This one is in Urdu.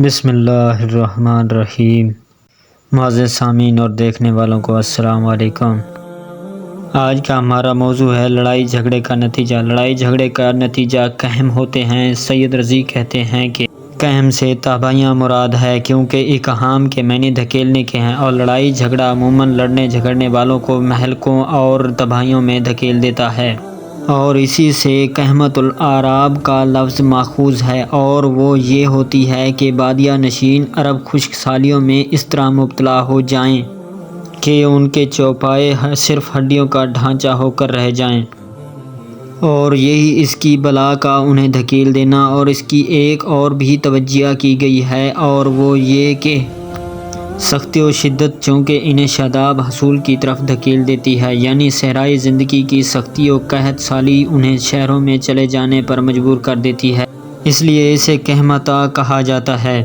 بسم اللہ الرحمن الرحیم۔ معزز سامعین اور دیکھنے والوں کو السلام علیکم۔ آج کا ہمارا موضوع ہے لڑائی جھگڑے کا نتیجہ۔ لڑائی جھگڑے کا نتیجہ قحم ہوتے ہیں۔ سید رضی کہتے ہیں کہ قحم سے تباہیاں مراد ہے، کیونکہ اقحام کے معنی دھکیلنے کے ہیں، اور لڑائی جھگڑا عموماً لڑنے جھگڑنے والوں کو مہلکوں اور تباہیوں میں دھکیل دیتا ہے، اور اسی سے قحمت الاعراب کا لفظ ماخوذ ہے، اور وہ یہ ہوتی ہے کہ بادیہ نشین عرب خشک سالیوں میں اس طرح مبتلا ہو جائیں کہ ان کے چوپائے صرف ہڈیوں کا ڈھانچہ ہو کر رہ جائیں، اور یہی اس کی بلا کا انہیں دھکیل دینا۔ اور اس کی ایک اور بھی توجہ کی گئی ہے، اور وہ یہ کہ سختی و شدت چونکہ انہیں شاداب حصول کی طرف دھکیل دیتی ہے، یعنی صحرائی زندگی کی سختی و قحط سالی انہیں شہروں میں چلے جانے پر مجبور کر دیتی ہے، اس لیے اسے قحمتہ کہا جاتا ہے۔